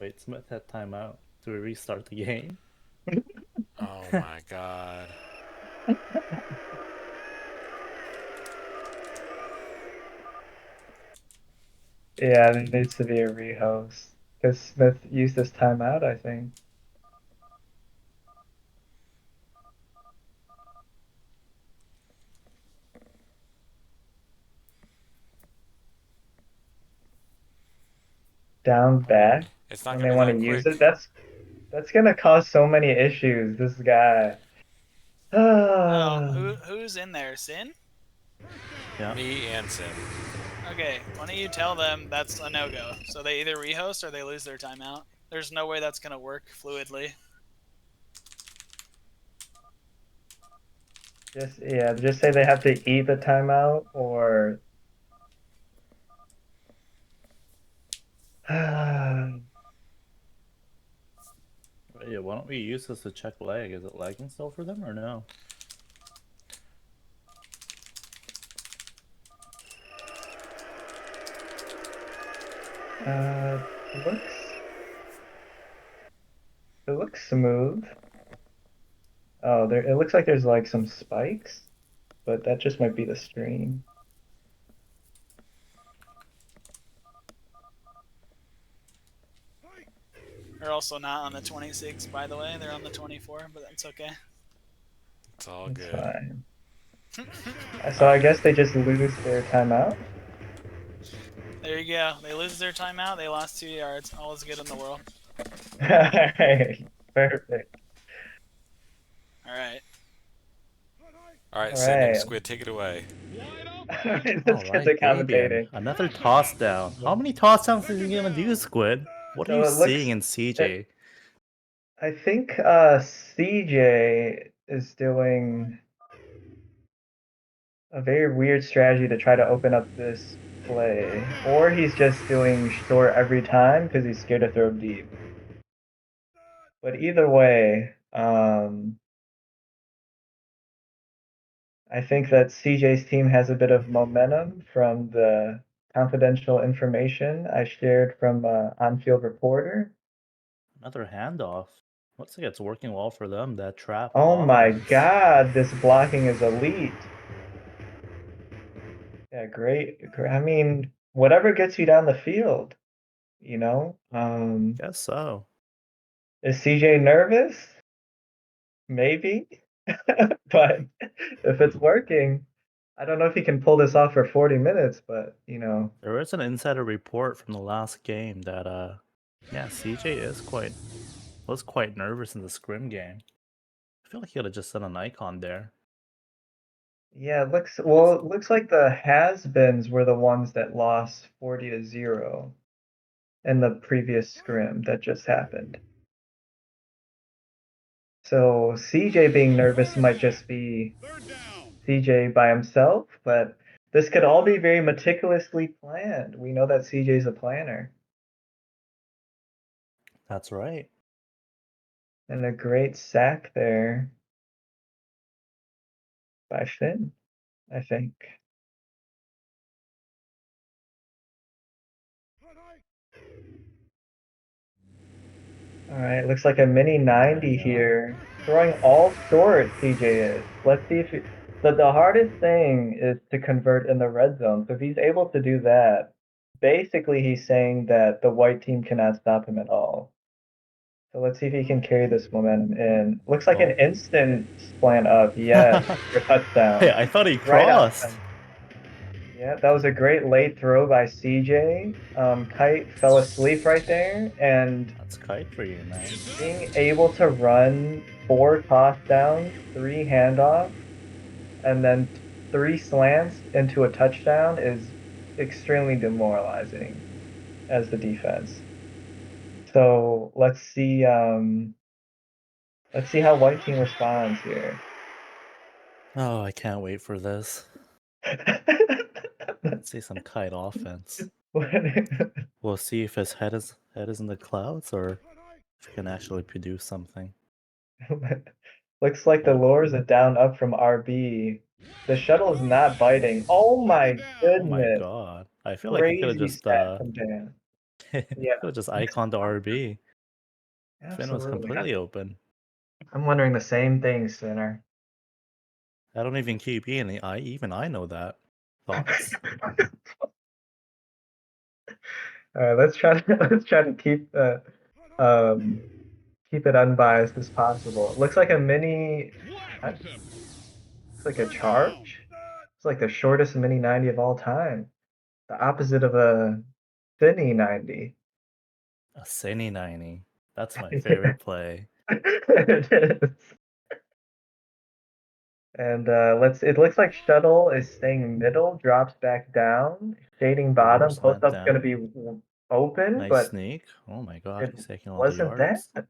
Wait, Smith had timeout. Do we restart the game? Oh my god. Yeah, there needs to be a rehost. Because Smith used his timeout, I think. Down back It's not when gonna they be want to that use quick. it. That's gonna cause so many issues. This guy. Oh, Ah, who's in there? Sin? Yeah. Me and Sim. Okay, why don't you tell them that's a no-go? So they either rehost or they lose their timeout. There's no way that's gonna work fluidly. just say they have to eat the timeout or. Yeah, why don't we use this to check lag? Is it lagging still for them or no? Uh, looks it looks smooth. Oh, there it looks like there's like some spikes, but that just might be the stream. They're also not on the 26, by the way. They're on the 24, but that's okay. It's all That's good. fine. So I Alright. guess they just lose their timeout. There you go. They lose their timeout. They lost 2 yards. All is good in the world. Alright, perfect. All right. Alright, Sin and Alright. Squid, take it away. Let's get Alright, the Davian. commentating. Another toss down. How many toss downs is he gonna do, Squid? What are So you it seeing looks in CJ? I think CJ is doing a very weird strategy to try to open up this play, or he's just doing short every time because he's scared to throw deep. But either way, I think that CJ's team has a bit of momentum from the confidential information I shared from on-field reporter. Another handoff. Looks like it's working well for them, that trap Oh my offense. God, this blocking is elite. Yeah, great. I mean, whatever gets you down the field, you know? Guess so. Is CJ nervous? Maybe. But if it's working, I don't know if he can pull this off for 40 minutes, but There is an insider report from the last game that yeah, CJ was quite nervous in the scrim game. I feel like he could have just done an icon there. yeah, it looks like the has-beens were the ones that lost 40-0 in the previous scrim that just happened. So CJ being nervous might just be CJ by himself, but this could all be very meticulously planned. We know that CJ's a planner. That's right. And a great sack there by Finn, I think. All right, looks like a mini 90 Yeah. here. Throwing all short, CJ is. Let's see if the hardest thing is to convert in the red zone. So if he's able to do that, basically he's saying that the white team cannot stop him at all. So let's see if he can carry this momentum in. Looks like an Oh. instant slant up. Yes, for a Hey, touchdown. I thought he Right on crossed. time. Yeah, that was a great late throw by CJ. Kite fell asleep right there, and That's kite for you, man. being able to run 4 toss downs, 3 handoffs, and then 3 slants into a touchdown is extremely demoralizing as the defense. So let's see how white team responds here. Oh, I can't wait for this. Let's see some kite offense. We'll see if his head is in the clouds or if he can actually produce something. Looks like the lure is a down up from RB. The shuttle is not biting. Oh my Oh my goodness. god. I feel like he could have Crazy just stat from Dan. Yeah. Could just icon to RB. Finn was Absolutely. completely open. I'm wondering the same thing, Sinner. I don't even keep E, and even I know that. Thoughts? All right, let's try to keep it unbiased as possible. It looks like a mini. It's like a charge. It's like the shortest mini 90 of all time. The opposite of a Finny 90. A Cine 90. That's my favorite play. It is. And it looks like shuttle is staying middle, drops back down, shading bottom. Reverse Post slant up's gonna down. be open, Nice but sneak. Oh my god, it he's taking a lot of wasn't that. yards.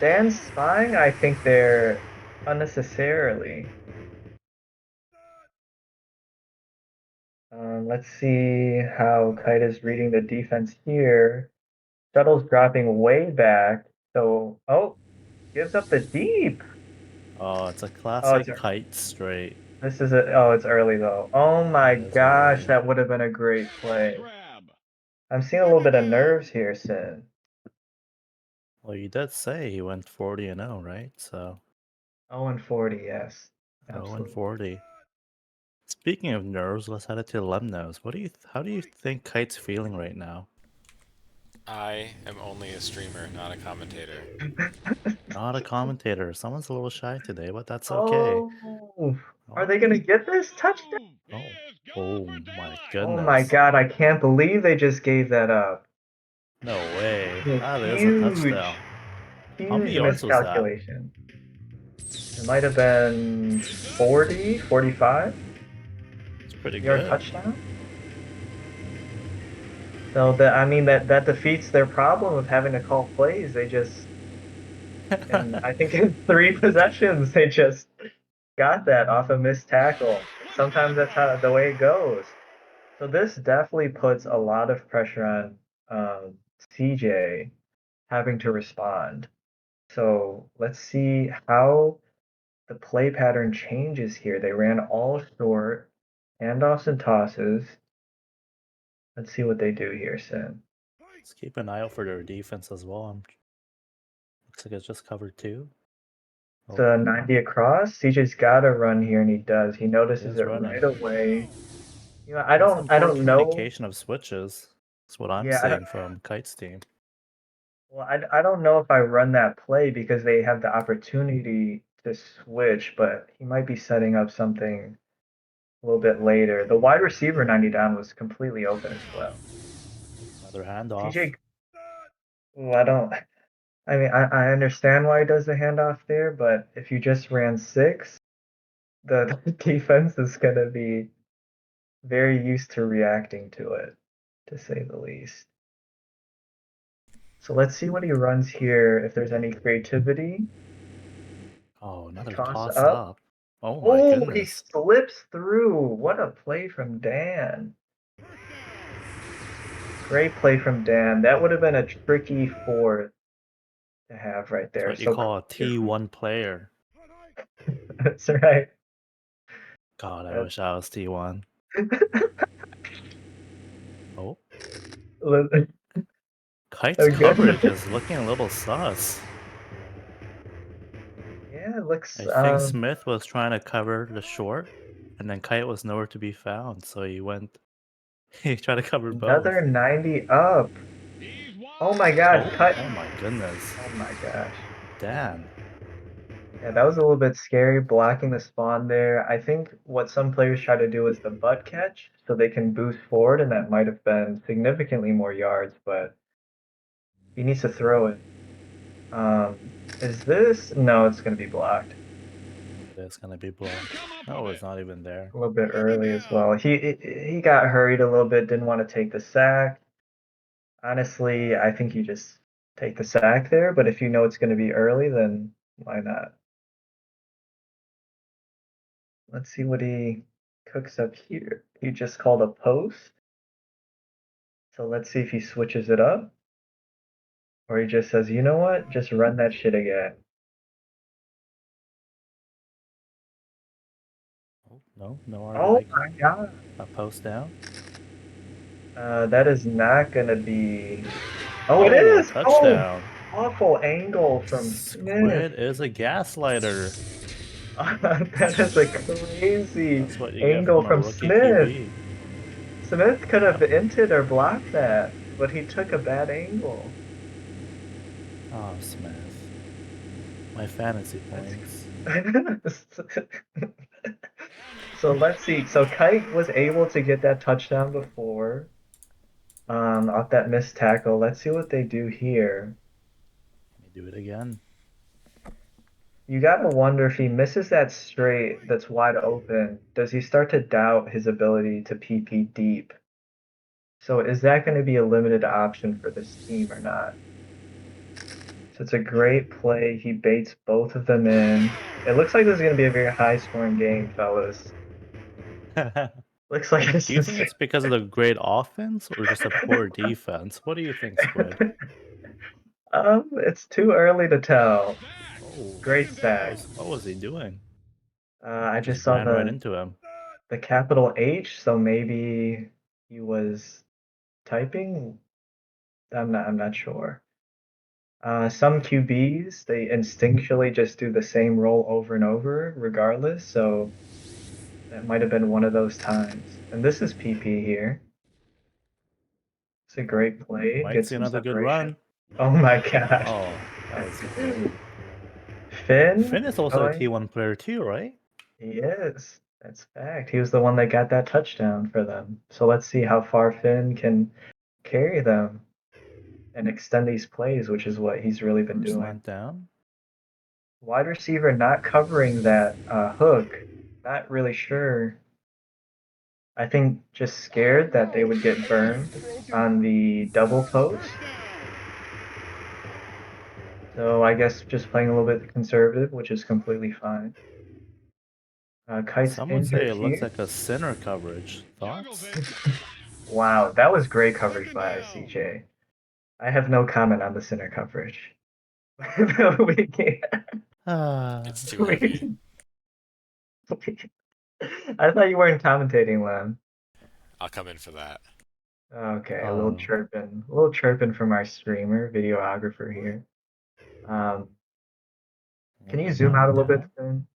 Dan's spying, I think they're unnecessarily. Let's see how Kite is reading the defense here. Shuttle's dropping way back. So, oh, gives up the deep. Oh, it's a Oh, it's classic kite straight. this is a oh, it's early though. Oh my It is gosh, early. that would have been a great play. I'm seeing a little bit of nerves here, Sin. Well, you did say he went 40-0, right? So 0 and 40, yes. 0 and Absolutely. 40. Speaking of nerves, let's head it to Lemnos. How do you think Kite's feeling right now? I am only a streamer, not a commentator. Not a commentator. Someone's a little shy today, but that's okay. Oh, are Oh, they gonna get this touchdown? oh, oh my Oh my goodness. God, I can't believe they just gave that up. No way. A That is a huge, touchdown. How many huge yards was that? miscalculation. It might have been 40, 45 It's pretty yard good. touchdown. So I mean that defeats their problem of having to call plays. They just and I think in 3 possessions they just got that off a missed tackle. Sometimes that's how the way it goes. So this definitely puts a lot of pressure on CJ having to respond. So let's see how the play pattern changes here. They ran all short, handoffs and tosses. Let's see what they do here, Sin. Let's keep an eye out for their defense as well. Looks like it's just covered 2. It's Oh, a 90 across. CJ's got to run here, and he does. He he notices is it running. right away. You know, That's some I poor don't know. communication of switches. That's what I'm Yeah, I don't. seeing from Kite's team. Well, I don't know if I run that play because they have the opportunity to switch, but he might be setting up something a little bit later. The wide receiver 90 down was completely open as well. Another handoff. CJ, well, I don't. I mean, I understand why he does the handoff there, but if you just ran six, the defense is going to be very used to reacting to it, to say the least. So let's see what he runs here, if there's any creativity. Oh, another Toss toss up. up. Oh my Oh, he goodness. slips through. What a play from Dan. Great play from Dan. That would have been a tricky fourth to have right That's there. what you So call a T1 player. that's right. God, I That's wish I was T1. Oh, Kite's a good. coverage is looking a little sus. Yeah, it looks I think Smith was trying to cover the short, and then Kite was nowhere to be found, so he tried to cover both. another 90 up. Oh my gosh, cut. Oh my goodness. Oh my gosh. Dan. Yeah, that was a little bit scary blocking the spawn there. I think what some players try to do is the butt catch so they can boost forward, and that might have been significantly more yards, but he needs to throw it. Is this? No, it's going to be blocked. It is gonna be blocked. No, it's not even there. A little bit early as well. He got hurried a little bit, didn't want to take the sack. Honestly, I think you just take the sack there, but if you know it's going to be early, then why not? Let's see what he cooks up here. He just called a post. So let's see if he switches it up. Or he just says, you know what? Just run that shit again. Oh, no RB Oh my icon. god. A post down. That is not gonna be. Oh, it is! Oh, touchdown. awful angle from Smith. Squid is a gaslighter. That is a crazy That's what you get angle from a from rookie Smith. QB. Smith could have Yep. inted or blocked that, but he took a bad angle. Oh, Smith. My fantasy points. So let's see. So Kite was able to get that touchdown before, off that missed tackle. Let's see what they do here. Let me do it again. You gotta wonder if he misses that straight that's wide open, does he start to doubt his ability to PP deep? So is that going to be a limited option for this team or not? So it's a great play. He baits both of them in. It looks like this is going to be a very high scoring game, fellas. Looks like this Do you is. think it's because of the great offense or just a poor defense? What do you think, Squid? It's too early to tell. Oh, Great sack. what was he doing? I just Just saw ran right into him. the capital H, so maybe he was typing. I'm not sure. Some QBs, they instinctually just do the same roll over and over, regardless. So that might have been one of those times. And this is PP here. It's a great play. Might Get see some another good separation. run. Oh my gosh. Oh, that was great. Finn Finn is also a going. T1 player too, right? He is. That's fact. He was the one that got that touchdown for them. So let's see how far Finn can carry them and extend these plays, which is what he's really been First doing. man down. Wide receiver not covering that hook. Not really sure. I think just scared that they would get burned on the double post. So I guess just playing a little bit conservative, which is completely fine. Kite's Some would say injured it looks here. like a center coverage. Thoughts? Wow, that was great coverage by CJ. I have no comment on the center coverage. we can't. It's too heavy. I thought you weren't commentating, Lem. I'll come in for that. Okay, Oh, a little chirping from our streamer, videographer here. Can you another zoom out a man little bit, down.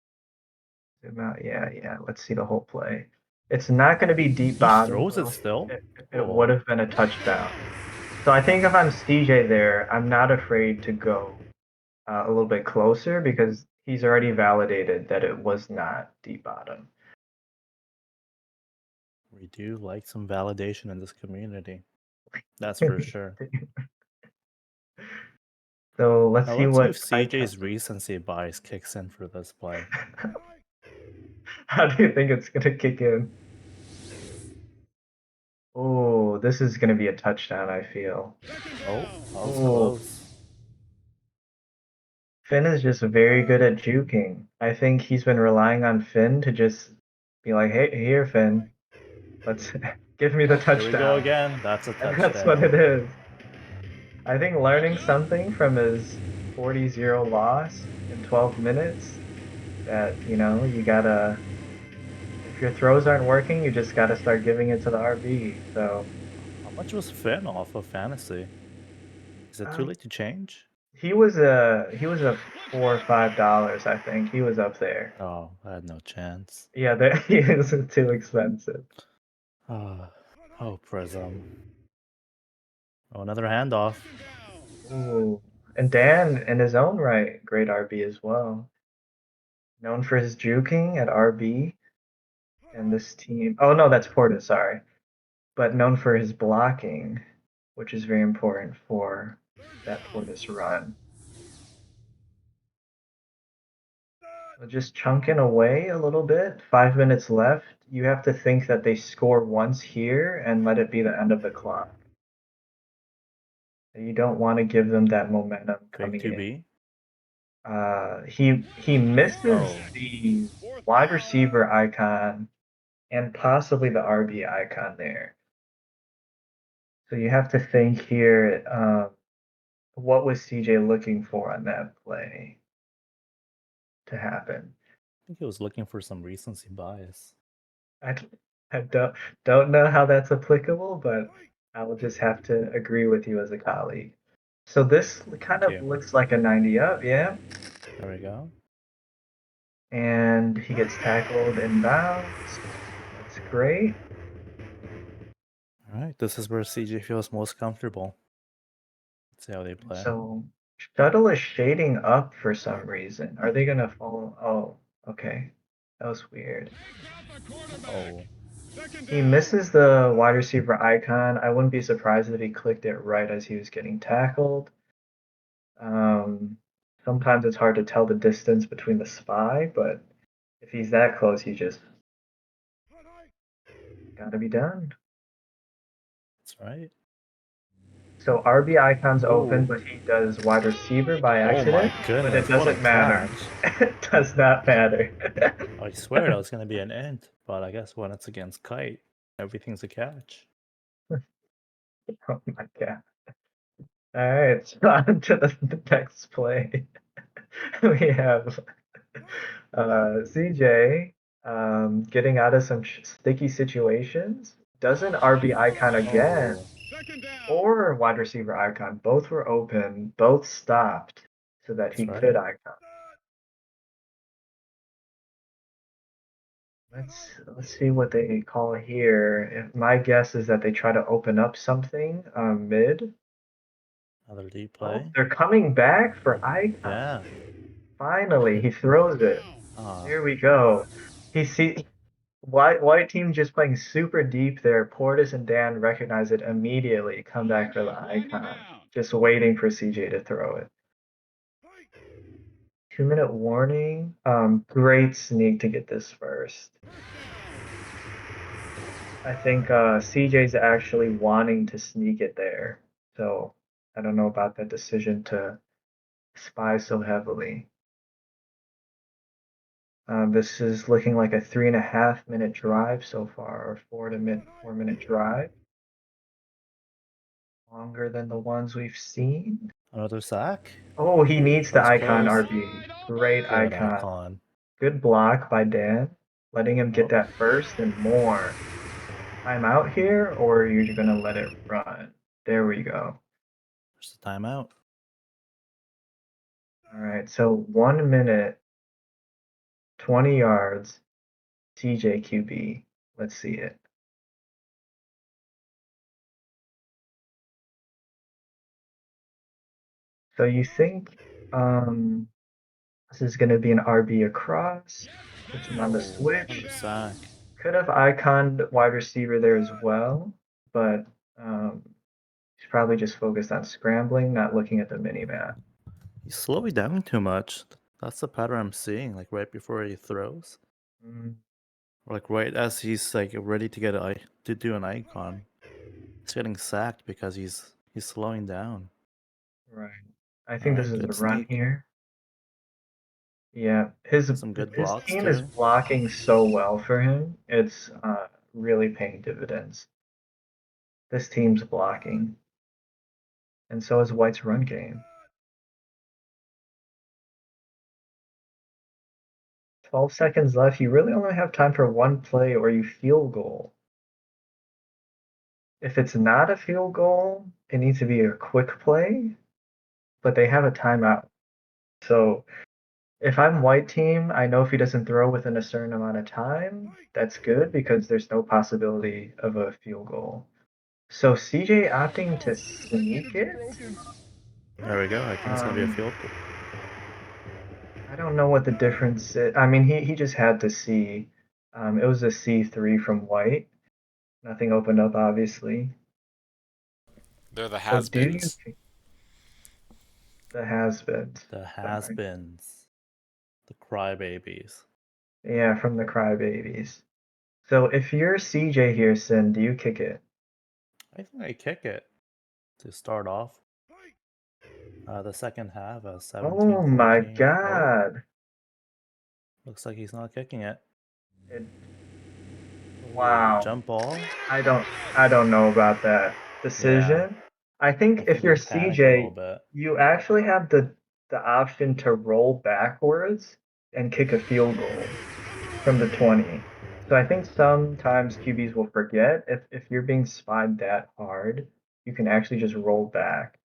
Finn? Zoom out, yeah. Let's see the whole play. It's not going to be deep He bottom, throws it though. still. It would Oh, have been a touchdown. So I think if I'm CJ there, I'm not afraid to go a little bit closer because he's already validated that it was not deep bottom. we do like some validation in this community. That's for sure. So let's Now see let's see what if Kite CJ's recency bias kicks in for this play. How do you think it's gonna kick in? Oh, this is gonna be a touchdown, I feel. Oh, that was Oh, close. Finn is just very good at juking. I think he's been relying on Finn to just be like, "Hey, here, Finn, let's give me the Here we go touchdown." again. That's a And that's what touchdown. it is. I think learning something from his 40-0 loss in 12 minutes that, you gotta, if your throws aren't working, you just gotta start giving it to the RB. So, How much was Finn off of fantasy? Is it too um, late to change? he was a $4 or $5, I think. He was up there. Oh, I had no chance. Yeah, he is too expensive. Oh, Prism. Oh, another handoff. Ooh. And Dan, in his own right, great RB as well. Known for his juking at RB. And this team, oh no, that's Porta, sorry. But known for his blocking, which is very important for that Portis run. So just chunking away a little bit. 5 minutes left. You have to think that they score once here and let it be the end of the clock. You don't want to give them that momentum Fake coming in. 2B. He misses Oh, the wide receiver icon and possibly the RB icon there. So you have to think here, what was CJ looking for on that play to happen? I think he was looking for some recency bias. I, I don't know how that's applicable, but I will just have to agree with you as a colleague. So this kind of you. looks like a 90 up, yeah. There we go. And he gets tackled inbounds. That's great. All right, this is where CJ feels most comfortable. Let's see how they play. So Shuttle is shading up for some reason. Are they gonna fall? Oh, okay. That was weird. Oh, He misses the wide receiver icon. I wouldn't be surprised if he clicked it right as he was getting tackled. Sometimes it's hard to tell the distance between the spy, but if he's that close, he just gotta be done. that's right. So RB icon's open, Oh, but he does wide receiver by oh my accident, but it goodness, what a doesn't matter. catch. It does not matter. I swear that was going to be an int, but I guess when it's against Kite, everything's a catch. Oh my god. Alright, so on to the next play. We have CJ getting out of some sticky situations. Doesn't RB icon again, or wide receiver icon. Both were open, both stopped so that he That's could right. icon. Let's see what they call here. If my guess is that they try to open up something mid. Another deep Oh, play. they're coming back for icon. Yeah. Finally, he throws it. Here we go. He see white team just playing super deep there. Portis and Dan recognize it immediately. Come back for the icon. Just waiting for CJ to throw it. 2-minute warning. Great sneak to get this first. I think CJ's actually wanting to sneak it there. So I don't know about that decision to spy so heavily. This is looking like a 3.5-minute drive so far, or 4-minute drive. Longer than the ones we've seen. Another sack. Oh, he needs That the was icon close. RB. Great Good icon. icon. Good block by Dan. Letting him get Oh, that first and more. Timeout here, or you're gonna let it run? There we go. there's the timeout. All right, so 1 minute, 20 yards, CJ QB. Let's see it. So you think this is going to be an RB across, puts him on the Oh, switch. another sack. Could have iconed wide receiver there as well, but he's probably just focused on scrambling, not looking at the mini map. He's slowing down too much. That's the pattern I'm seeing. Like right before he throws, Mm, or like right as he's like ready to get to do an icon, he's getting sacked because he's slowing down. right. I All think this right, is a good run sneak. here. Yeah, his Some good his blocks team is too. blocking so well for him. It's really paying dividends. This team's blocking, and so is White's run game. 12 seconds left. You really only have time for one play or you field goal. If it's not a field goal, it needs to be a quick play, but they have a timeout. So if I'm white team, I know if he doesn't throw within a certain amount of time, that's good because there's no possibility of a field goal. So CJ opting to sneak it. There we go. I think it's gonna be a Um, field goal. I don't know what the difference is. I mean, he just had to see. It was a C3 from white. Nothing opened up, obviously. They're the So do you has-beens. think the has-beens? The Sorry. has-beens, the crybabies. Yeah, from the crybabies. So if you're CJ here, Sin, do you kick it? I think I kick it to start off. The second half, Oh my 17-14. Oh, God. looks like he's not kicking it. It, Ooh, wow. jump ball. I don't know about that Yeah, decision. I think I if think you're he panicked a little CJ, bit. you actually have the option to roll backwards and kick a field goal from the 20. So I think sometimes QBs will forget if you're being spied that hard, you can actually just roll back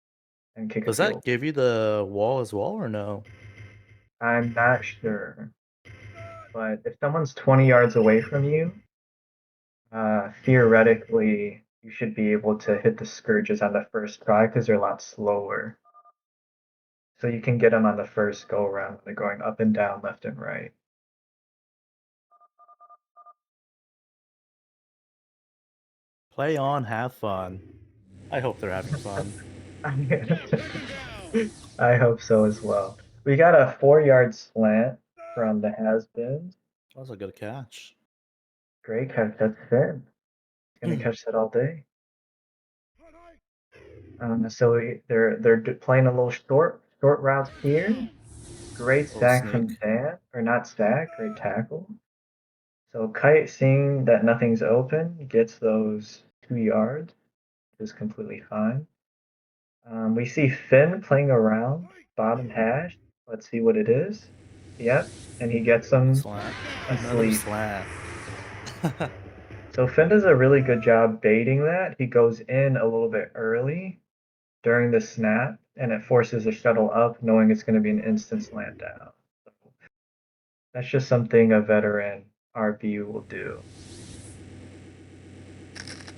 and kick a Does field. that give you the wall as well, or no? I'm not sure, but if someone's 20 yards away from you, theoretically you should be able to hit the scourges on the first try because they're a lot slower. So you can get them on the first go around when they're going up and down, left and right. Play on, have fun. I hope they're having fun. I hope so as well. We got a 4-yard slant from the has-beens. That was a good catch. Great catch. That's Finn. He's gonna catch that all day. So they're playing a little short route here. Great Little sack from sneak. Dan, or not sack, great tackle. So Kite, seeing that nothing's open, gets those 2 yards, which is completely fine. We see Finn playing around bottom hash. Let's see what it is. Yep, and he gets them Slant. Another asleep. slant. So Finn does a really good job baiting that. He goes in a little bit early during the snap, and it forces the shuttle up, knowing it's going to be an instant slant down. So that's just something a veteran RB will do.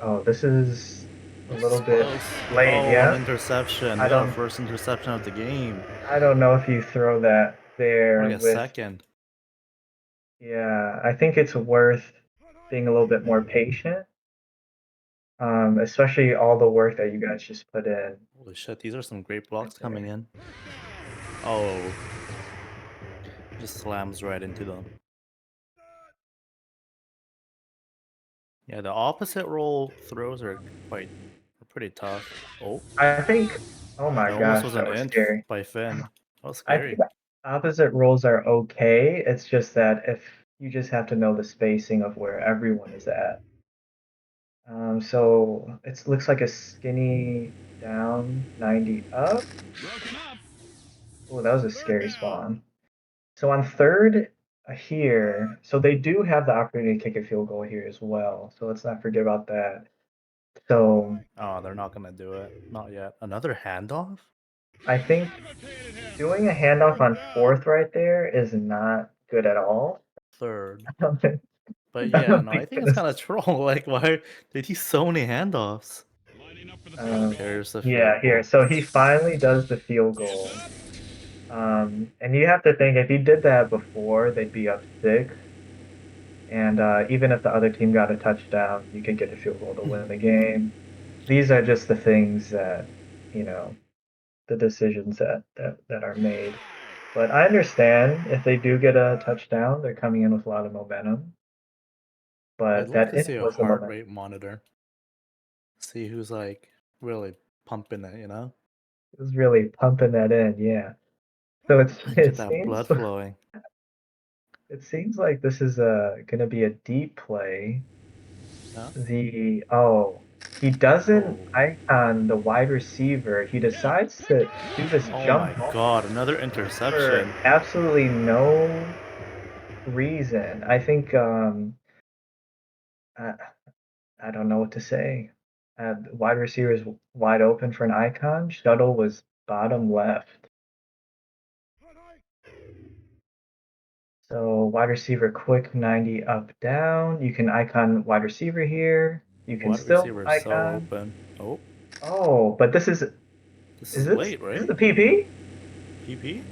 Oh, this is a little bit late. Oh, Yeah, an interception. I We got our don't. first interception of the game. I don't know if you throw that there Like a with. second. Yeah, I think it's worth being a little bit more patient. Especially all the work that you guys just put in. Holy shit, these are some great Right blocks there. coming in. Oh. Just slams right into them. Yeah, the opposite roll throws are pretty tough. Oh, I think. Oh my that almost gosh, was that an was int scary. by Finn. That was I think scary. opposite rolls are okay. It's just that if you just have to know the spacing of where everyone is at. So it looks like a skinny down, 90 up. Oh, that was a scary spawn. So on third here, so they do have the opportunity to kick a field goal here as well. So let's not forget about that. So Oh, they're not gonna do it. Not yet. Another handoff? I think doing a handoff on fourth right there is not good at all. Third. I don't think, But I yeah, don't no, I think think it's this, kind of troll. Like, why did he so many handoffs? There's the yeah, field here. goal. So he finally does the field goal. And you have to think if he did that before, they'd be up 6. And even if the other team got a touchdown, you could get a field goal to win the game. These are just the things that, you know, the decisions that are made. But I understand if they do get a touchdown, they're coming in with a lot of momentum. I'd But love that to see inning a was the heart momentum. rate monitor. See who's like really pumping it, you know? It was really pumping that in, yeah. So Get that blood flowing. it seems like this is gonna be a deep play. Yeah. He doesn't Oh. icon the wide receiver. He decides to do this Oh my jump ball god, another for interception. absolutely no reason. I think I, I don't know what to say. The wide receiver is wide open for an icon. Shuttle was bottom left. So wide receiver quick 90 up down. You can icon wide receiver here. You can Wide still receiver is so icon. open. Oh, Oh, but this is this is this late, is right? the PP? PP?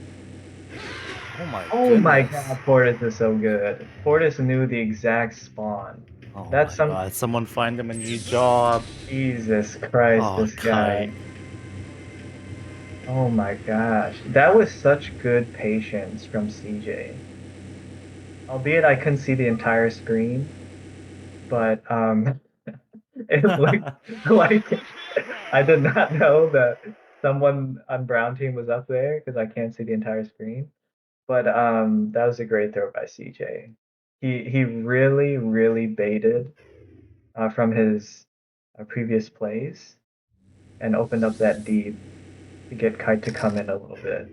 Oh my Oh my goodness. god, Portis is so good. Portis knew the exact spawn. Oh That's my some god, someone find him a new job. Jesus Christ, Oh, this kite. guy. Oh my gosh. That was such good patience from CJ. Albeit I couldn't see the entire screen, but it looked like I did not know that someone on Brown team was up there because I can't see the entire screen. But that was a great throw by CJ. He really really baited from his previous plays and opened up that deep to get Kite to come in a little bit.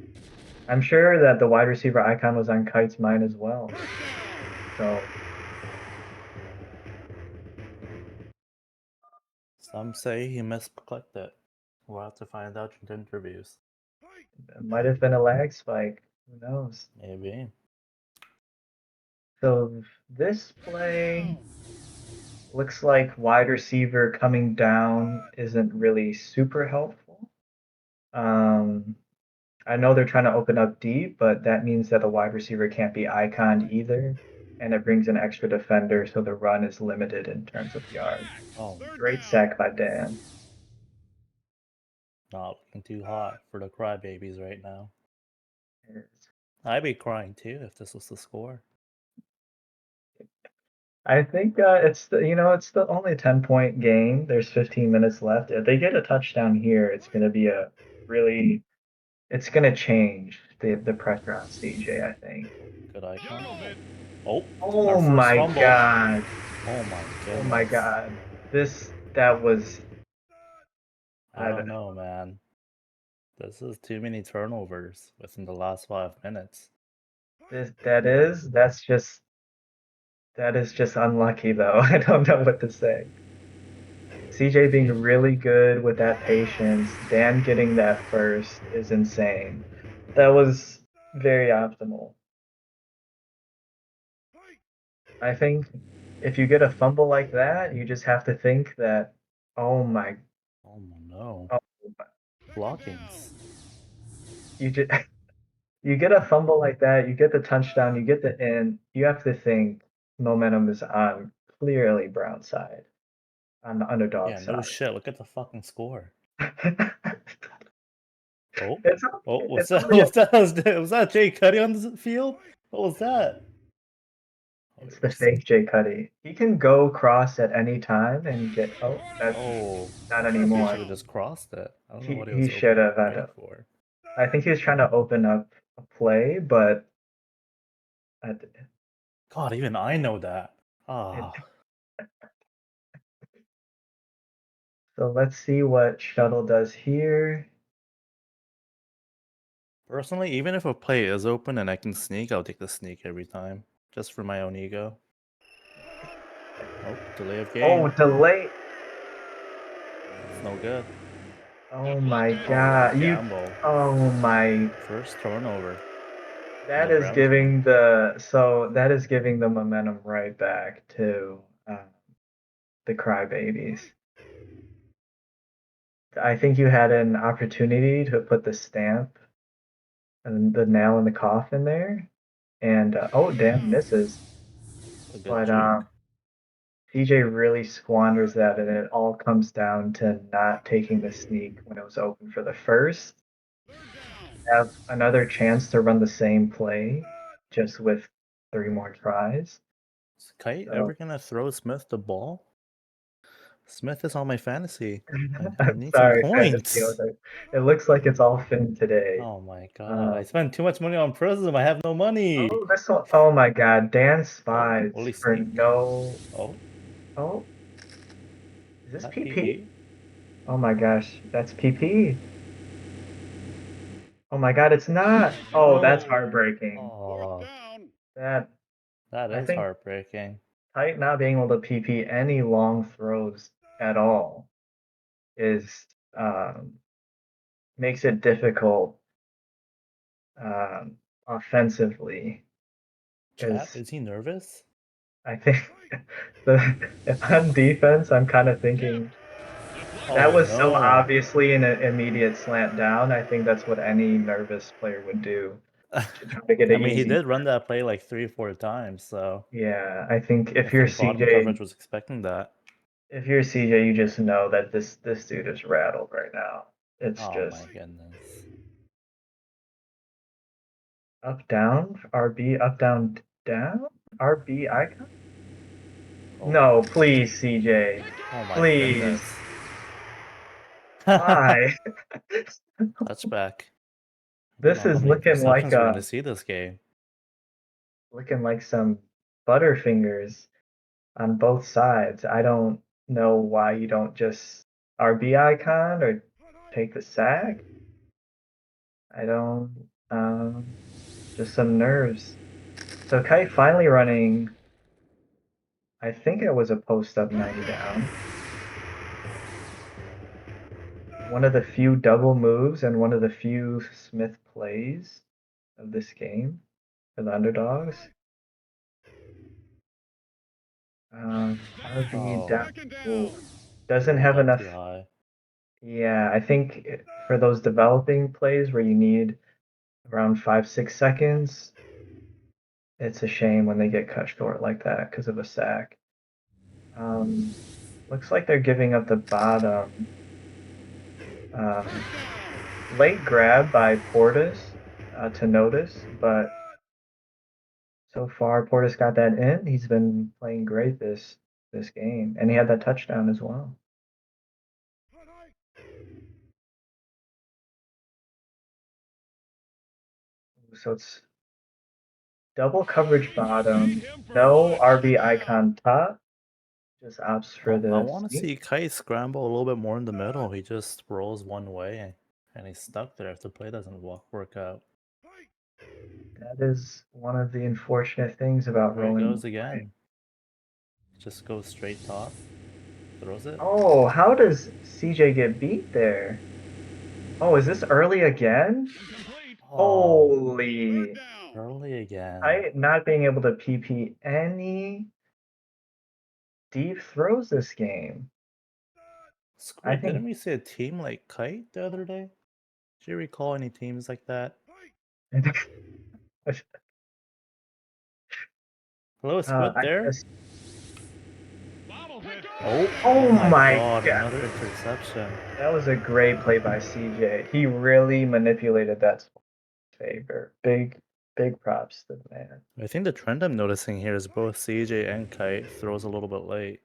I'm sure that the wide receiver icon was on Kite's mind as well. So Some say he misclicked it. We'll have to find out in the interviews. It might have been a lag spike. Who knows? Maybe. So this play looks like wide receiver coming down isn't really super helpful. I know they're trying to open up deep, but that means that a wide receiver can't be iconed either. And it brings an extra defender, so the run is limited in terms of yards. Oh, Great sack by Dan. not looking too hot for the crybabies right now. I'd be crying too if this was the score. I think it's the only 10-point game. There's 15 minutes left. If they get a touchdown here, it's going to be it's going to change the pressure on CJ, I think. Good icon. Oh, Oh our first my fumble. god. Oh my goodness. Oh my god. That was I don't know, man. This is too many turnovers within the last 5 minutes. That's just unlucky though. I don't know what to say. CJ being really good with that patience, Dan getting that first is insane. That was very optimal. I think if you get a fumble like that, you just have to think that, oh my, Oh no. oh, Blockings. you just you get a fumble like that, you get the touchdown, you get the in, you have to think momentum is on clearly Brown's side, on the underdog Yeah, no side. shit. Look at the fucking score. Oh, It's oh, what's it's that? only a- Was that Jay Cuddy on the field? What was that? Oh, it's we the fake Jay Cuddy. He can go cross at any time and get. Oh, that's Oh, not I thought he should anymore. have just crossed it. I don't know what he He was should have. going for. I think he was trying to open up a play, but I, God, even I know that. it, Ah, so let's see what Shuttle does here. personally, even if a play is open and I can sneak, I'll take the sneak every time, just for my own ego. Oh, delay of game. Oh, delay. It's no good. Oh my Oh, god. gamble. Oh my. First turnover. That The is Browns giving the momentum right back to the crybabies. I think you had an opportunity to put the stamp and the nail in the coffin there, and oh damn, misses. a good But juke. CJ really squanders that, and it all comes down to not taking the sneak when it was open for the first. Have another chance to run the same play, just with 3 more tries. Is Kite So ever gonna throw Smith the ball? Smith is on my fantasy. I I'm need some sorry, fantasy points. owner. It looks like it's all Finn today. Oh my god, I spent too much money on Prism. I have no Oh, money. this one, oh my God, Dan Oh, spies will he for sneak? no. Oh, Oh, is this that PP? PP? Oh my gosh, that's PP. Oh my God, it's not. Oh, that's heartbreaking. Oh, That that I is think heartbreaking. Kite not being able to PP any long throws at all is makes it difficult offensively. Chat, Is is he nervous? I think on defense, I'm kind of thinking that Oh was so no. obviously an immediate slant down. I think that's what any nervous player would do to try to get I an mean, he easy. did run that play like 3 or 4 times, so Yeah, I think I think bottom coverage was expecting that. If you're CJ, you just know that this dude is rattled right now. It's Oh my just goodness. up down, RB, up down down, RB icon. Oh, No, please, CJ, oh my please. goodness. Why? Touchback. I don't This know how is many receptions we're gonna see this game. looking like some butterfingers on both sides. I don't know why you don't just RB icon or take the sack. I don't. Just some nerves. So Kite finally running. I think it was a post up 90 down. one of the few double moves and one of the few Smith plays of this game for the Underdogs. RB Oh, down. Ooh, doesn't rolled have up enough. too high. Yeah, I think for those developing plays where you need around 5-6 seconds, it's a shame when they get cut short like that because of a sack. Looks like they're giving up the bottom. Late grab by Portis to notice, but so far Portis got that in. He's been playing great this game, and he had that touchdown as well. So it's double coverage bottom, no RB icon top, just opts for I the want to sneak. see Kite scramble a little bit more in the middle. He just rolls one way and he's stuck there if the play doesn't work out. That is one of the unfortunate things about There he rolling goes one way. again. Just goes straight toss. Throws it. Oh, how does CJ get beat there? Oh, is this early again? Oh, Holy. early again. I not being able to PP any deep throws this game. I Squid, didn't think we see a team like Kite the other day? Do you recall any teams like that? Hello, Squid I there? guess. Oh Oh my my god, god. another interception. That was a great play by CJ. He really manipulated that favor. Big props to the man. I think the trend I'm noticing here is both CJ and Kite throws a little bit late.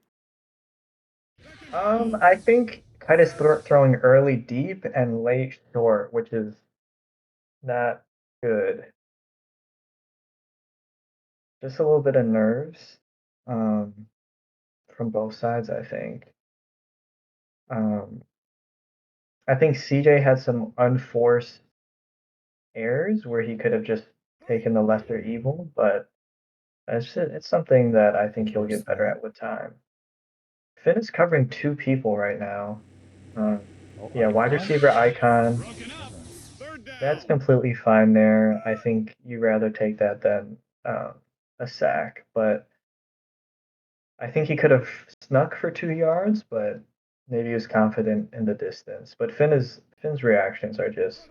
I think Kite is throwing early deep and late short, which is not good. Just a little bit of nerves from both sides, I think. I think CJ had some unforced errors where he could have just taken the lesser evil, but it's something that I think he'll get better Personal. at with time. Finn is covering two people right now. Oh, Yeah, wide icon? receiver icon. Goodness. That's completely fine there. I think you rather take that than a sack, but I think he could have snuck for 2 yards, but maybe he was confident in the distance. But Finn's reactions are just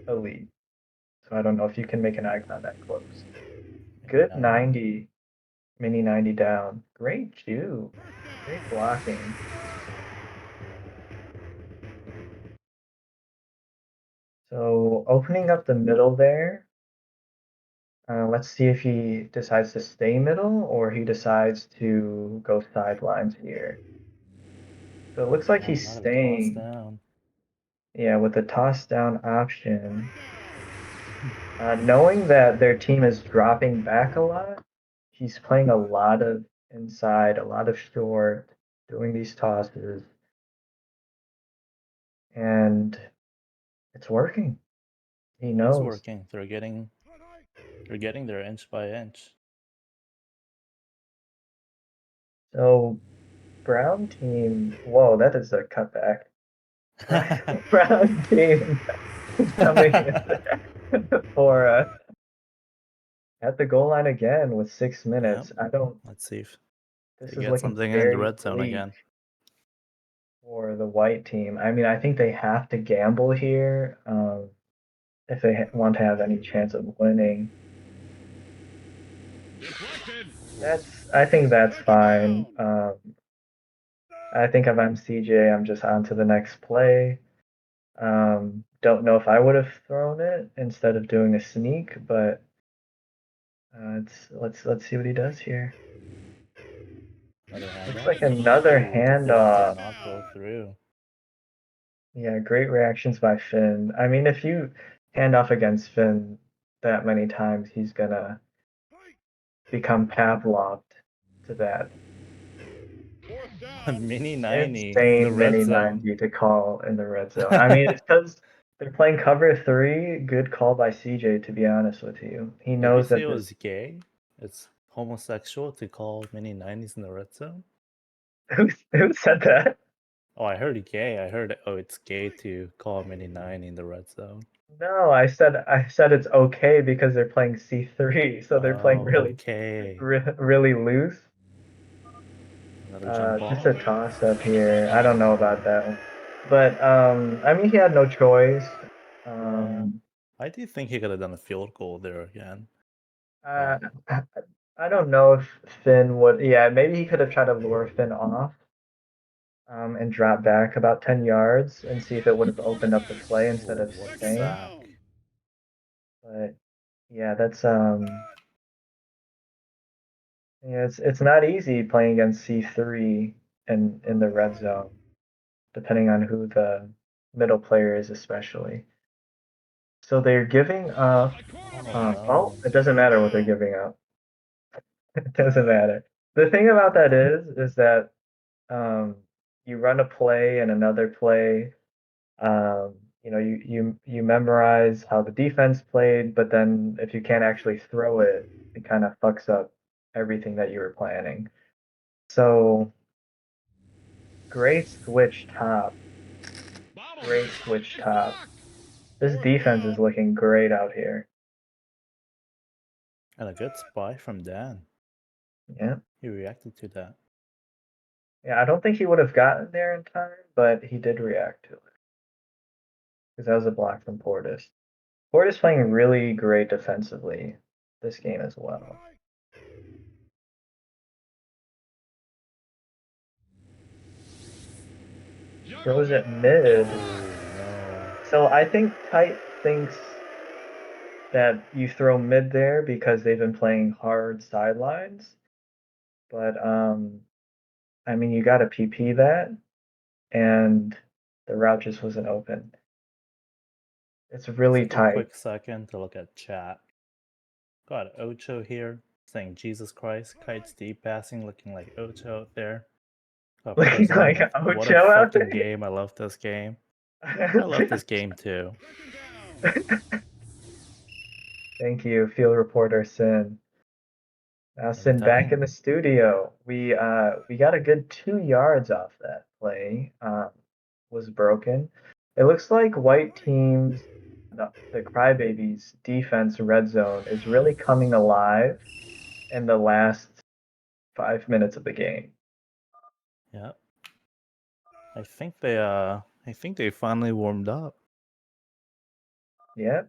elite. So I don't know if you can make an icon that close. Good 90, mini 90 down. Great Jew. Great blocking. So opening up the middle there. Let's see if he decides to stay middle or he decides to go sidelines here. So it looks like Oh, he's another toss staying. down. Yeah, with the toss down option. Knowing that their team is dropping back a lot, he's playing a lot of inside, a lot of short, doing these tosses. And it's working. He It is knows. working. They're getting there inch by inch. So Brown team, whoa, that is a cutback. Brown team is coming in for at the goal line again with 6 minutes. Yep. I don't. Let's see if This they is get looking something in the very red zone bleak again. for the white team. I mean, I think they have to gamble here if they want to have any chance of winning. I think that's fine. I think if I'm CJ, I'm just on to the next play. Don't know if I would have thrown it instead of doing a sneak, but let's see what he does here. Another Looks handoff. like another Ooh, the throw did handoff. not go through. Yeah, great reactions by Finn. I mean, if you hand off against Finn that many times, he's gonna become Pavloved to that Mini 90 in the insane red mini zone. 90 to call in the red zone. I mean, it's because they're playing cover three. Good call by CJ, to be honest with you. He Did you knows say that it this. was gay? It's homosexual to call mini 90s in the red zone? Who said that? Oh, I heard gay. I heard, oh, it's gay to call mini 9 in the red zone. No, I said it's okay because they're playing C3, so they're playing Oh, okay. really loose. Another jump Just ball. a toss up here. I don't know about that one. But I mean he had no choice. I do think he could have done a field goal there again. Uh, I don't know if Finn would. Yeah, maybe he could have tried to lure Finn off, and drop back about 10 yards and see if it would have opened up the play instead of What staying. sack. But yeah, that's yeah, it's not easy playing against C3 in the red zone, depending on who the middle player is, especially. So they're giving up. Oh, Well, no. it doesn't matter what they're giving up. It doesn't matter. The thing about that is that you run a play and another play. You know, you memorize how the defense played, but then if you can't actually throw it, it kind of fucks up everything that you were planning. So great switch top. Great switch top. This defense is looking great out here. And a good spy from Dan. Yeah. He reacted to that. Yeah, I don't think he would have gotten there in time, but he did react to it. Because that was a block from Portis. Portis playing really great defensively this game as well. Throws it mid. So I think Kite thinks that you throw mid there because they've been playing hard sidelines. But I mean you gotta PP that, and the route just wasn't open. It's really Let's take a tight. quick second to look at chat. Got Ocho here saying Jesus Christ, Kite's deep passing looking like Ocho out there. Looking like What a Ocho out fucking there. game. I love this game. I love this game too. Thank you, field reporter Sin. Now Sin back in the studio. We got a good 2 yards off that play. Was broken. It looks like white teams, the Crybabies defense red zone is really coming alive in the last 5 minutes of the game. Yeah. I think they finally warmed up. Yeah.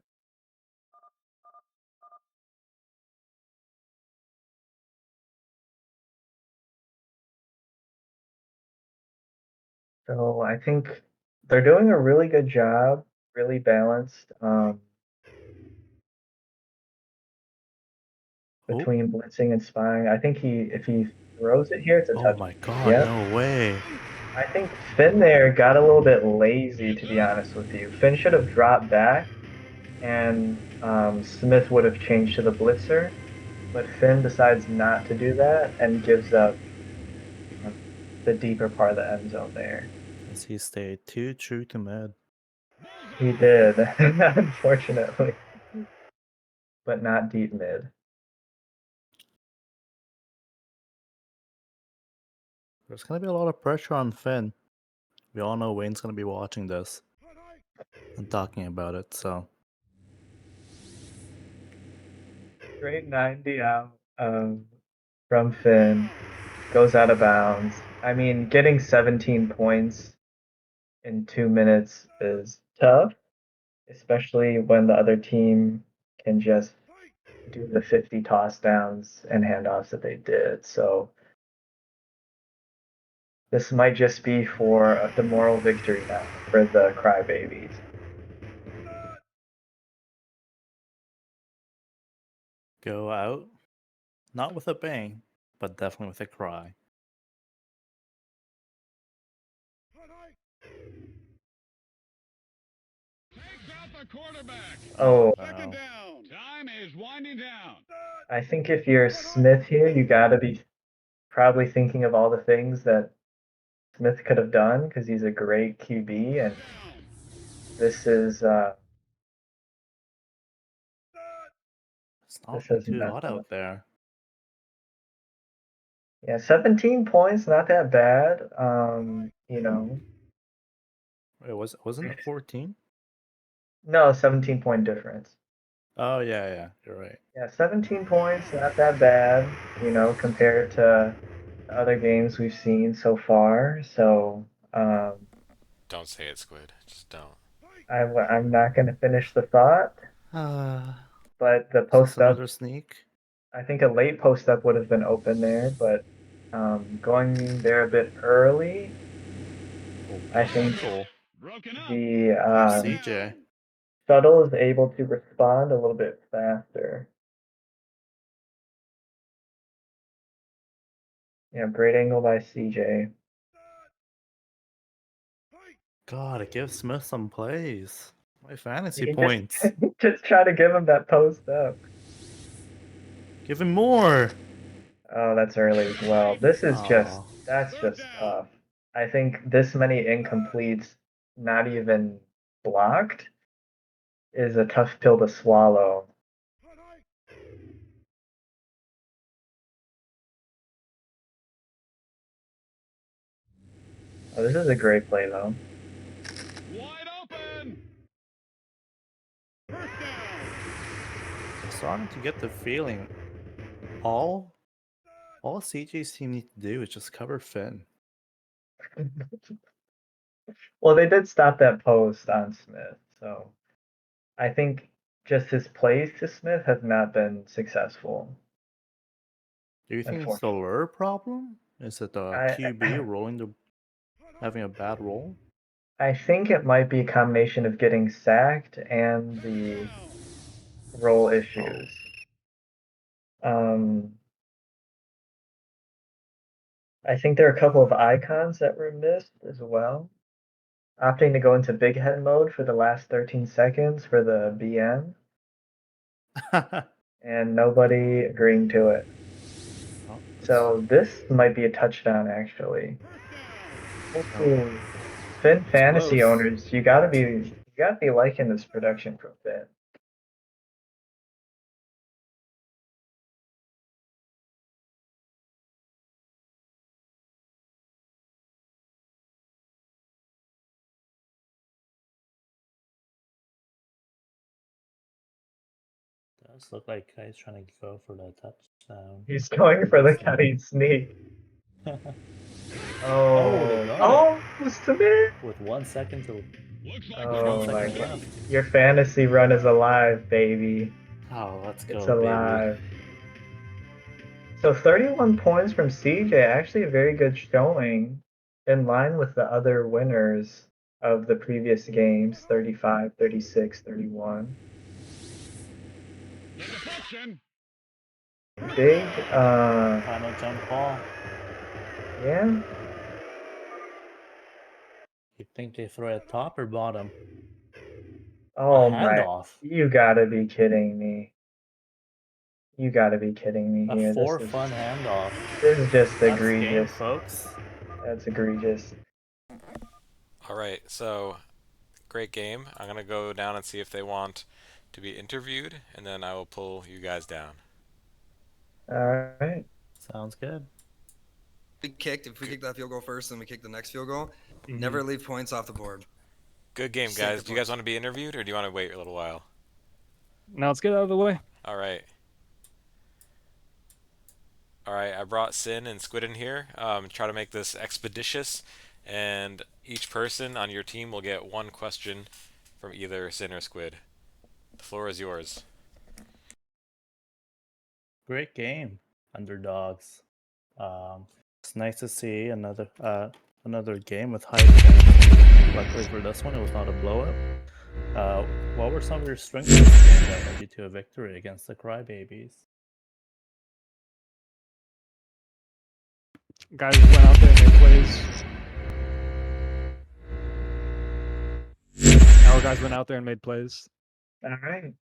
So I think they're doing a really good job, really balanced between blitzing and spying. I think if he throws it here, it's a Oh touchdown. my god, Yeah. no way. I think Finn there got a little bit lazy, to be honest with you. Finn should have dropped back, and Smith would have changed to the blitzer, but Finn decides not to do that and gives up the deeper part of the end zone there. As he stayed too true to mid. He did, unfortunately, but not deep mid. There's gonna be a lot of pressure on Finn. We all know Wayne's gonna be watching this and talking about it, so. Straight 90 out from Finn, goes out of bounds. I mean, getting 17 points in 2 minutes is tough, especially when the other team can just do the 50 toss downs and handoffs that they did. So this might just be for the moral victory now for the Crybabies. Go out, not with a bang, but definitely with a cry. Oh, Wow. Time is winding down. I think if you're Smith here, you gotta be probably thinking of all the things that Smith could have done because he's a great QB, and this is It's not this looking has too messed hot up. out there. Yeah, 17 points, not that bad. You know, Wait, wasn't it 14? No, 17-point difference. Oh yeah, you're right. Yeah, 17 points, not that bad, compared to the other games we've seen so far. So Don't say it, Squid. Just don't. I'm not going to finish the thought, but the Is this post up, another sneak? I think a late post up would have been open there, but going there a bit early, Oh, I think potential Broken up. the CJ. shuttle is able to respond a little bit faster. Yeah, great angle by CJ. God, it gives Smith some plays. My fantasy You points. just try to give him that post up. Give him more. Oh, that's early as well. Oh, That's just tough. I think this many incompletes, not even blocked, is a tough pill to swallow. Oh, this is a great play though. Wide open. First down. I'm starting to get the feeling all CJ's team need to do is just cover Finn. Well, they did stop that post on Smith, so I think just his plays to Smith have not been successful, Do you think it's the unfortunately. lure problem? Is it the I QB having a bad roll? I think it might be a combination of getting sacked and the role Oh, issues. Um, I think there are a couple of icons that were missed as well. Opting to go into big head mode for the last 13 seconds for the BM, and nobody agreeing to it. oh, So this might be a touchdown, actually. Ooh. Finn it's fantasy close. owners, you gotta be liking this production from Finn. Does look like Kai's trying to go for the touchdown. He's going for the cutting sneak. Oh, they Oh, got it oh, Smith! with 1 second to Looks like with 1 Oh my second god. left. Your fantasy run is alive, baby. Oh, let's It's go, baby. alive. So 31 points from CJ, actually a very good showing, in line with the other winners of the previous games, 35, 36, 31. the deflection. Big, Final jump ball. yeah. You think they throw it top or bottom? A Oh my, handoff. you gotta be kidding me. You gotta be kidding me A here. for fun handoff. This is just That's game, egregious. folks. That's egregious. All right, so great game. I'm gonna go down and see if they want to be interviewed, and then I will pull you guys down. All right. Sounds good. If we kick that field goal first, then we kick the next field goal. Mm-hmm. Never leave points off the board. Good game, Save your guys. Do you guys points. want to be interviewed, or do you want to wait a little while? Now let's get out of the way. All right. All right, I brought Sin and Squid in here. Try to make this expeditious, and each person on your team will get one question from either Sin or Squid. The floor is yours. Great game, Underdogs. It's nice to see another game with high points. Luckily for this one, it was not a blowout. What were some of your strengths in this game that led you to a victory against the Crybabies? Guys went out there and made plays. Our guys went out there and made plays. All right.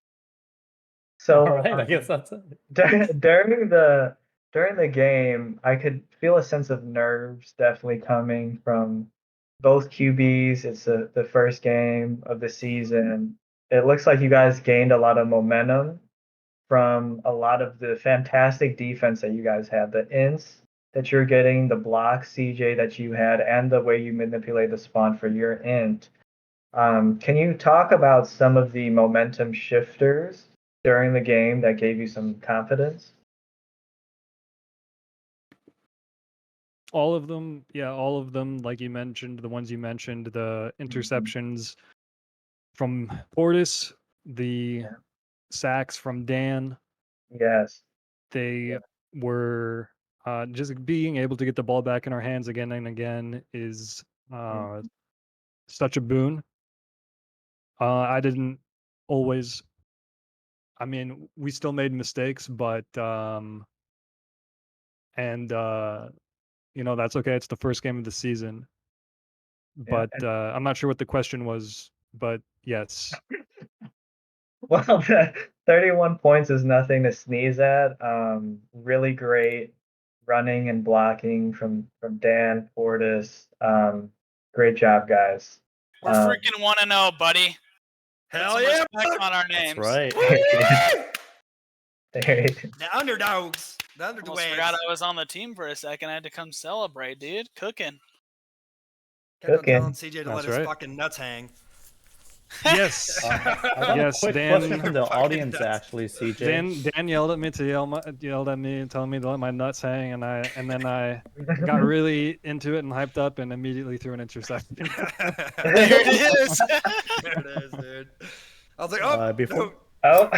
So All right, I guess that's it. during the game, I could feel a sense of nerves definitely coming from both QBs. It's the first game of the season. It looks like you guys gained a lot of momentum from a lot of the fantastic defense that you guys had, the ints that you're getting, the blocks, CJ, that you had, and the way you manipulate the spawn for your int. Can you talk about some of the momentum shifters during the game that gave you some confidence? All of them, yeah, all of them. Like you mentioned, the ones you mentioned, the interceptions from Portis, the Yeah. sacks from Dan. Yes. They were just being able to get the ball back in our hands again and again is such a boon. I didn't always. I mean, we still made mistakes, but and you know, that's okay. It's the first game of the season. Yeah. But I'm not sure what the question was. But yes, Well, the 31 points is nothing to sneeze at. Really great running and blocking from Dan Portis. Great job, guys. We're freaking 1-0, buddy. Put Hell some yeah! respect on our names. That's right. The underdogs. The Almost underdogs. forgot I was on the team for a second. I had to come celebrate, dude. Cooking. Kept on Cooking. telling CJ to let That's his right. fucking nuts hang. yes. I got Yes, a quick Dan- question from the Fucking audience, nuts. actually, CJ. Dan yelled at me to yelled at me, telling me to let my nuts hang, and then I got really into it and hyped up, and immediately threw an interception. There it is. There it is, dude. I was like, oh, Before Oh.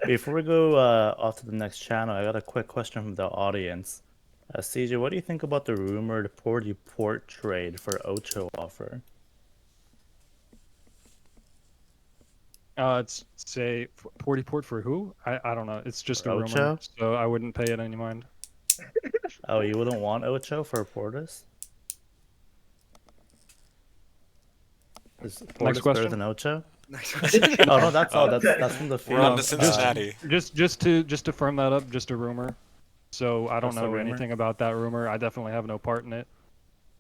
before we go off to the next channel, I got a quick question from the audience. CJ, what do you think about the rumored Porty Port trade for Ocho offer? It's say Porty Port for who? I don't know. It's just For a rumor, Ocho? so I wouldn't pay it any mind. Oh, you wouldn't want Ocho for Portis? Is Portis better question? than Ocho? Next question. Oh no, that's that's from the We're on field. to Cincinnati. Just to firm that up, just a rumor. So I don't Just a know rumor? anything about that rumor. I definitely have no part in it.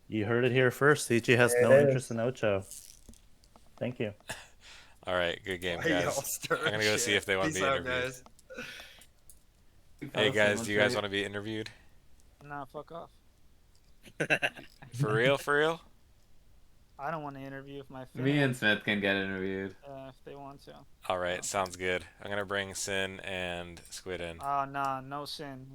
You heard it here first. CJ has There no it interest is. in Ocho. Thank you. All right, good game, Why y'all guys. stirring I'm gonna go shit? see if they want to Peace be out, interviewed. guys. Hey guys, do you guys want to be interviewed? Nah, fuck off. For real? For real? I don't want to interview if my Me and Smith can get interviewed. if they want to. All right, sounds good. I'm gonna bring Sin and Squid in. Nah, no sin.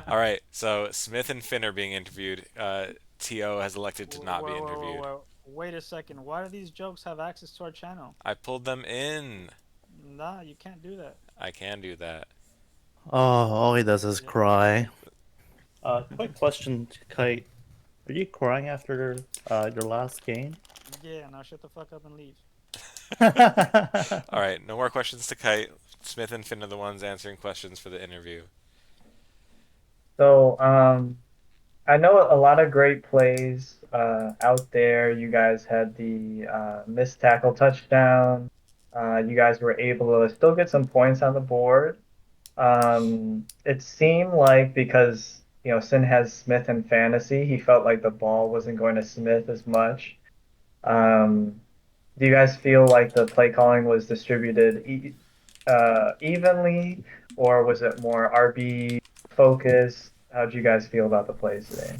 All right, so Smith and Finn are being interviewed. To has elected to not be interviewed. Wait a second. Why do these jokes have access to our channel? I pulled them in. Nah, you can't do that. I can do that. Oh, all he does is cry. Quick question, Kite. Are you crying after your last game? Yeah, now shut the fuck up and leave. All right, no more questions to Kite. Smith and Finn are the ones answering questions for the interview. So, I know a lot of great plays out there. You guys had the missed tackle touchdown. You guys were able to still get some points on the board. It seemed like because Sin has Smith in fantasy, he felt like the ball wasn't going to Smith as much. Do you guys feel like the play calling was distributed evenly, or was it more RB focused? How do you guys feel about the plays today?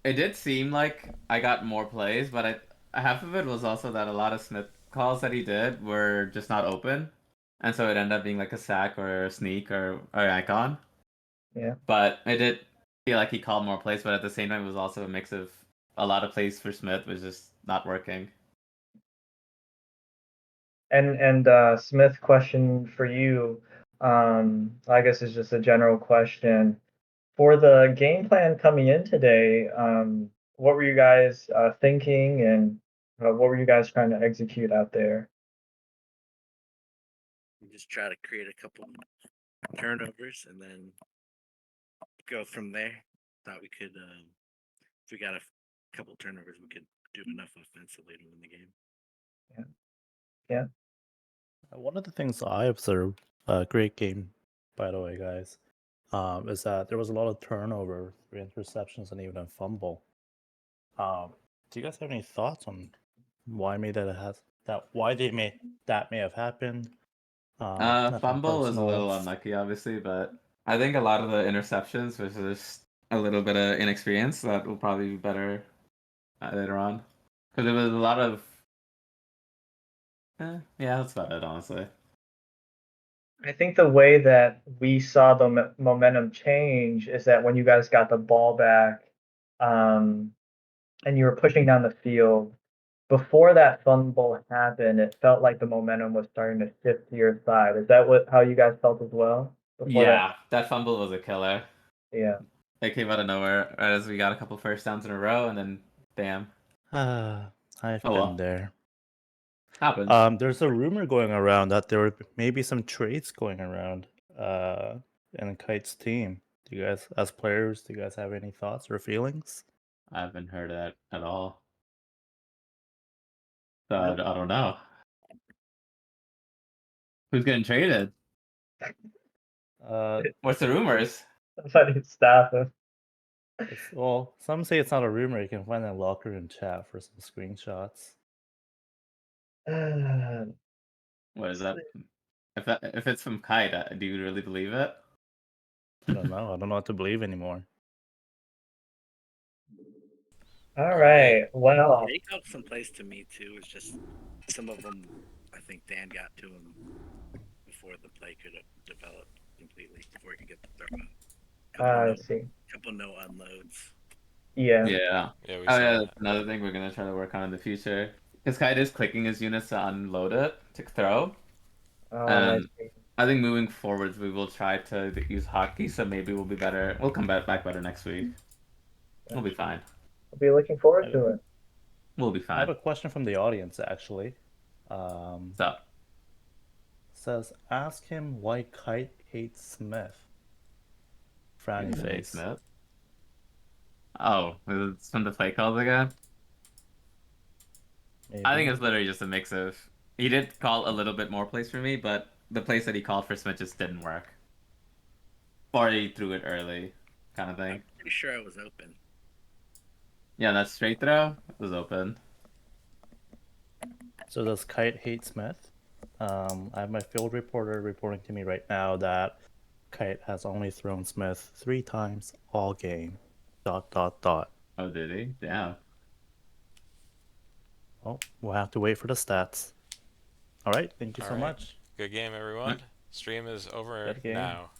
It did seem like I got more plays, but half of it was also that a lot of Smith calls that he did were just not open, and so it ended up being like a sack or a sneak or an icon. Yeah. But I did feel like he called more plays, but at the same time, it was also a mix of a lot of plays for Smith was just not working. And Smith, question for you. I guess it's just a general question. For the game plan coming in today, what were you guys thinking, and what were you guys trying to execute out there? We just try to create a couple turnovers and then go from there. Thought we could, if we got a couple turnovers, we could do enough offensively to win the game. Yeah. One of the things I observed, great game, by the way, guys, is that there was a lot of turnover, 3 interceptions, and even a fumble. Do you guys have any thoughts on why may that may have happened? Fumble was a little unlucky, obviously, but I think a lot of the interceptions was just a little bit of inexperience. That will probably be better later on. Because there was a lot of. Yeah, that's about it, honestly. I think the way that we saw the momentum change is that when you guys got the ball back, and you were pushing down the field, before that fumble happened, it felt like the momentum was starting to shift to your side. Is that how you guys felt as well? Before Yeah, that fumble was a killer. Yeah. It came out of nowhere right as we got a couple first downs in a row, and then damn. I've Oh, been well. there. Happens. There's a rumor going around that there were maybe some trades going around in Kite's team. Do you guys, as players, do you guys have any thoughts or feelings? I haven't heard that at all. So Nope. I don't know. Who's getting traded? What's the rumors? Somebody stop him. Well, some say it's not a rumor. You can find that locker room chat for some screenshots. What is that? If it's from Kite, do you really believe it? I don't know. I don't know what to believe anymore. All right. Well, They got some plays to me too. It's just some of them. I think Dan got to him before the play could have developed completely. Before he could get the throw out. I see. Couple no unloads. Yeah. Yeah. Yeah, we Oh saw yeah, that. that's another thing we're gonna try to work on in the future. Because Kite is clicking his units to unload it to throw. I see. I think moving forwards we will try to use hockey, so maybe we'll be better. We'll come back better next week. We'll be fine. I'll be looking forward to it. We'll be I have fine. a question from the audience actually. So Says, ask him why Kite hates Smith. Frowny face. Smith. Oh, it's from the play calls again. Maybe. I think it's literally just a mix of. He did call a little bit more plays for me, but the plays that he called for Smith just didn't work. Or he threw it early, kind of thing. I'm pretty sure I was open. Yeah, that straight throw was open. So does Kite hate Smith? I have my field reporter reporting to me right now that Kite has only thrown Smith 3 times all game. ... Oh, did he? Damn. Well, we'll have to wait for the stats. All right, thank you so much. Good game, everyone. Stream is over Good game. now.